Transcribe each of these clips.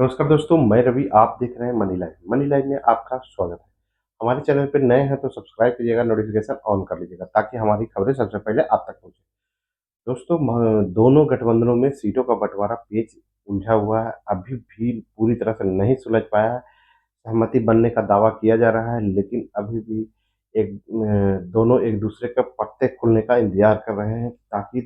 नमस्कार दोस्तों, मैं रवि, आप देख रहे हैं मनी लाइव। मनी लाइव में आपका स्वागत है। हमारे चैनल पे नए हैं तो सब्सक्राइब कीजिएगा, नोटिफिकेशन ऑन कर लीजिएगा ताकि हमारी खबरें सबसे पहले आप तक पहुंचे। दोस्तों, दोनों गठबंधनों में सीटों का बंटवारा पेच उलझा हुआ है, अभी भी पूरी तरह से नहीं सुलझ पाया है। सहमति बनने का दावा किया जा रहा है, लेकिन अभी भी दोनों एक दूसरे के पत्ते खुलने का इंतजार कर रहे हैं ताकि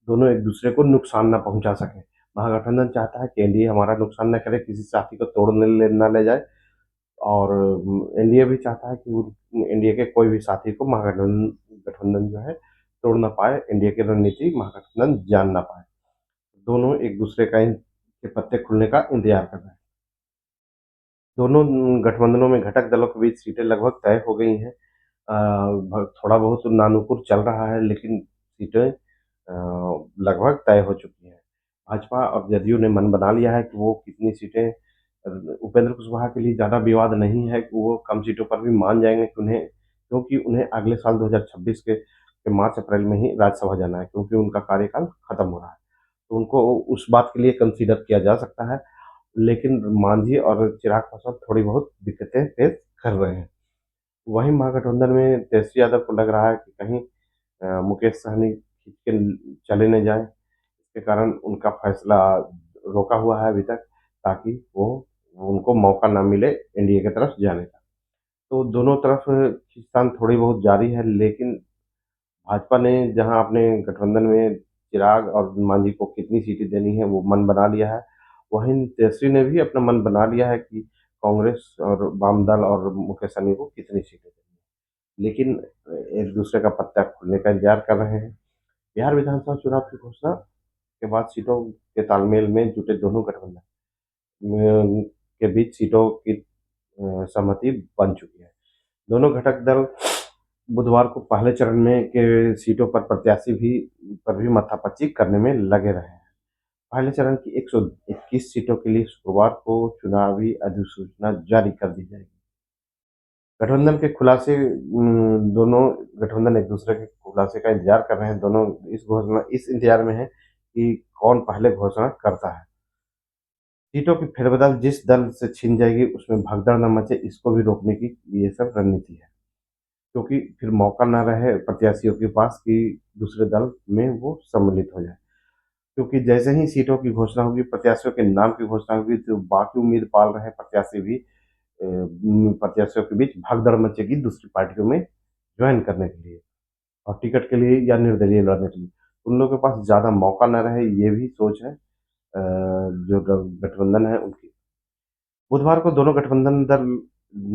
दोनों एक दूसरे को नुकसान न पहुंचा सके। महागठबंधन चाहता है कि एनडीए हमारा नुकसान न करे, किसी साथी को तोड़ने ले न ले जाए, और एनडीए भी चाहता है कि एनडीए के कोई भी साथी को महागठबंधन गठबंधन जो है तोड़ ना पाए, एनडीए की रणनीति महागठबंधन जान ना पाए। दोनों एक दूसरे के पत्ते खुलने का इंतजार कर रहे हैं। दोनों गठबंधनों में घटक दलों के बीच सीटें लगभग तय हो गई हैं। थोड़ा बहुत नानुकुर चल रहा है, लेकिन सीटें लगभग तय हो चुकी हैं। भाजपा और जदयू ने मन बना लिया है कि वो कितनी सीटें, उपेंद्र कुशवाहा के लिए ज़्यादा विवाद नहीं है कि वो कम सीटों पर भी मान जाएंगे, क्योंकि उन्हें अगले साल 2026 के मार्च अप्रैल में ही राज्यसभा जाना है, क्योंकि उनका कार्यकाल खत्म हो रहा है। तो उनको उस बात के लिए कंसीडर किया जा सकता है। लेकिन मांझी और चिराग पासवान थोड़ी बहुत दिक्कतें फेस कर रहे हैं। वहीं महागठबंधन में तेजस्वी यादव को लग रहा है कि कहीं मुकेश सहनी खींच के चले न जाएं, इसके कारण उनका फैसला रोका हुआ है अभी तक, ताकि वो उनको मौका ना मिले एनडीए की तरफ जाने का। तो दोनों तरफ खींचतान थोड़ी बहुत जारी है, लेकिन भाजपा ने जहां अपने गठबंधन में चिराग और मांझी को कितनी सीटें देनी है वो मन बना लिया है, वहीं तेजस्वी ने भी अपना मन बना लिया है कि कांग्रेस और वाम दल और मुकेश सहनी को कितनी सीटें देनी है। लेकिन एक दूसरे का पत्ता खुलने का इंतजार कर रहे हैं। बिहार विधानसभा चुनाव की घोषणा के बाद सीटों के तालमेल में जुटे दोनों गठबंधन के बीच सीटों की सहमति बन चुकी है। दोनों घटक दल बुधवार को पहले चरण में के सीटों पर प्रत्याशी भी माथापच्ची करने में लगे रहे हैं। पहले चरण की 121 सीटों के लिए शुक्रवार को चुनावी अधिसूचना जारी कर दी जाएगी। गठबंधन के खुलासे दोनों गठबंधन एक दूसरे के खुलासे का इंतजार कर रहे हैं। दोनों इस इंतजार में है कि कौन पहले घोषणा करता है। सीटों की फेरबदल जिस दल से छिन जाएगी उसमें भगदड़ न मचे, इसको भी रोकने की ये सब रणनीति है, क्योंकि फिर मौका ना रहे प्रत्याशियों के पास कि दूसरे दल में वो सम्मिलित हो जाए। क्योंकि जैसे ही सीटों की घोषणा होगी, प्रत्याशियों के नाम की घोषणा होगी, तो बाकी उम्मीद पाल रहे प्रत्याशी भी प्रत्याशियों के बीच भगदड़ मचेगी दूसरी पार्टियों में ज्वाइन करने के लिए, और टिकट के लिए या निर्दलीय लड़ने के लिए उन लोगों के पास ज़्यादा मौका न रहे, ये भी सोच है जो गठबंधन है उनकी। बुधवार को दोनों गठबंधन दल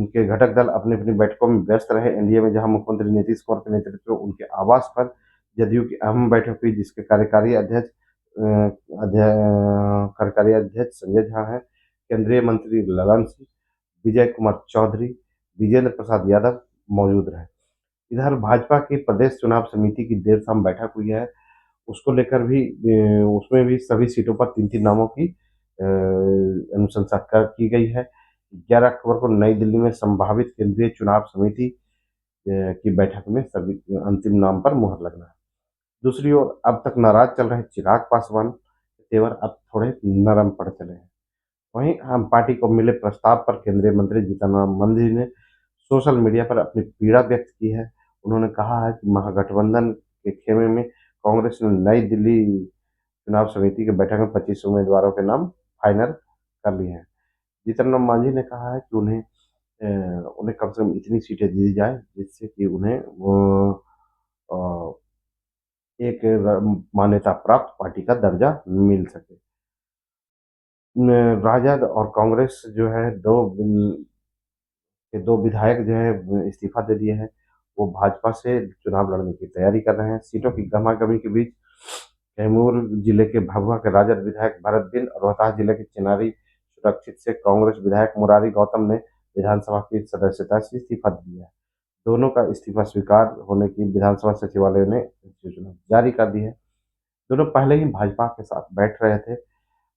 के घटक दल अपनी अपनी बैठकों में व्यस्त रहे। एनडीए में जहां मुख्यमंत्री नीतीश कुमार के नेतृत्व में उनके आवास पर जदयू की अहम बैठक हुई, जिसके कार्यकारी अध्यक्ष संजय झा हैं, केंद्रीय मंत्री ललन सिंह, विजय कुमार चौधरी, विजेंद्र प्रसाद यादव मौजूद रहे। इधर भाजपा की प्रदेश चुनाव समिति की देर शाम बैठक हुई है। उसको लेकर भी उसमें भी सभी सीटों पर तीन तीन नामों की अनुशंसा की गई है। 11 अक्टूबर को नई दिल्ली में संभावित केंद्रीय चुनाव समिति की बैठक में सभी अंतिम नाम पर मुहर लगना है। दूसरी ओर अब तक नाराज चल रहे चिराग पासवान के तेवर अब थोड़े नरम पड़ चले हैं। वहीं आम पार्टी को मिले प्रस्ताव पर केंद्रीय मंत्री जीतन रेड्डी ने सोशल मीडिया पर अपनी पीड़ा व्यक्त की है। उन्होंने कहा है कि महागठबंधन के खेमे में कांग्रेस ने नई दिल्ली चुनाव समिति की बैठक में 25 उम्मीदवारों के नाम फाइनल कर लिए हैं। जीतन राम मांझी ने कहा है कि उन्हें कम से कम इतनी सीटें दी जाए जिससे कि उन्हें अ, एक मान्यता प्राप्त पार्टी का दर्जा मिल सके। राजद और कांग्रेस जो है दो विधायक जो है इस्तीफा दे दिए हैं। वो भाजपा से चुनाव लड़ने की तैयारी कर रहे हैं। सीटों की गहमागहमी के बीच कैमूर जिले के भभुआ के राजद विधायक भरत बिंद और रोहतास जिले के चिनारी सुरक्षित से कांग्रेस विधायक मुरारी गौतम ने विधानसभा की सदस्यता से इस्तीफा दिया है। दोनों का इस्तीफा स्वीकार होने की विधानसभा सचिवालय ने सूचना जारी कर दी है। दोनों पहले ही भाजपा के साथ बैठ रहे थे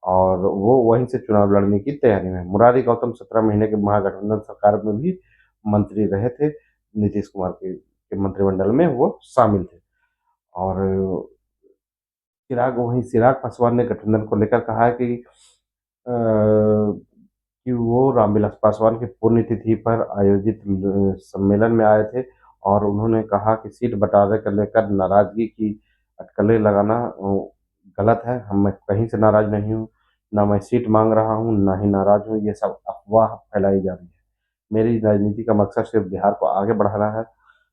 और वो वहीं से चुनाव लड़ने की तैयारी में है। मुरारी गौतम 17 महीने के महागठबंधन सरकार में भी मंत्री रहे थे। नीतीश कुमार के मंत्रिमंडल में वो शामिल थे। और चिराग पासवान ने गठबंधन को लेकर कहा है कि कि वो रामविलास पासवान की पुण्यतिथि पर आयोजित सम्मेलन में आए थे और उन्होंने कहा कि सीट बंटवारे को लेकर नाराजगी की अटकलें लगाना गलत है। मैं कहीं से नाराज नहीं हूँ, ना मैं सीट मांग रहा हूँ, ना ही नाराज हूँ। ये सब अफवाह फैलाई जा रही है। मेरी राजनीति का मकसद सिर्फ बिहार को आगे बढ़ाना है।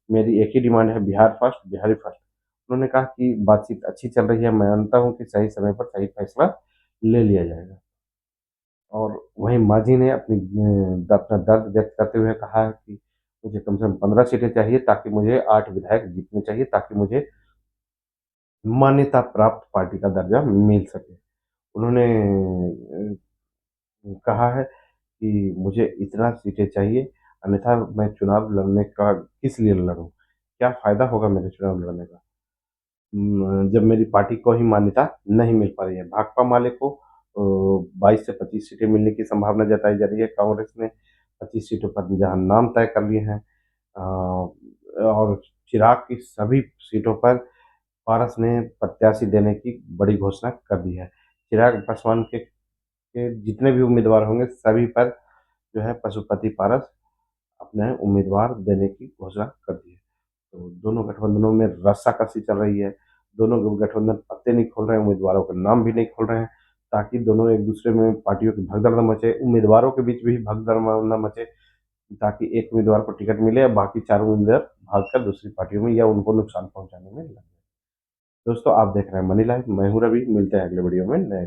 मेरी एक ही डिमांड है, बिहार फर्स्ट, बिहारी फर्स्ट। उन्होंने कहा कि बातचीत अच्छी चल रही है, मैं मानता हूँ कि सही समय पर सही फैसला ले लिया जाएगा। और वहीं मांझी ने अपना दर्द व्यक्त करते हुए कहा है कि मुझे कम से कम 15 सीटें चाहिए, ताकि मुझे 8 विधायक जीतने चाहिए, ताकि मुझे मान्यता प्राप्त पार्टी का दर्जा मिल सके। उन्होंने कहा है कि मुझे इतना सीटें चाहिए, अन्यथा मैं चुनाव लड़ने का किस लिए लड़ूं? क्या फ़ायदा होगा मेरे चुनाव लड़ने का? जब मेरी पार्टी को ही मान्यता नहीं मिल पा रही है। भाकपा माले को 22 से 25 सीटें मिलने की संभावना जताई जा रही है। कांग्रेस ने 25 सीटों पर जहां नाम तय कर लिए हैं, और चिराग की सभी सीटों पर पारस ने प्रत्याशी देने की बड़ी घोषणा कर दी है। चिराग पासवान के जितने भी उम्मीदवार होंगे, सभी पर जो है पशुपति पारस अपने उम्मीदवार देने की घोषणा कर दी है। तो दोनों गठबंधनों में रस्साकसी चल रही है। दोनों गठबंधन पत्ते नहीं खोल रहे हैं, उम्मीदवारों के नाम भी नहीं खोल रहे हैं, ताकि दोनों एक दूसरे में पार्टियों की भगदड़ न मचे, उम्मीदवारों के बीच भी भगदड़ न मचे, ताकि एक उम्मीदवार को टिकट मिले और बाकी चारों उम्मीदवार भागकर दूसरी पार्टियों में या उनको नुकसान पहुंचाने में लगे। दोस्तों, आप देख रहे हैं मनी लाइव। मैं हूं रवि। मिलते हैं अगले वीडियो में नए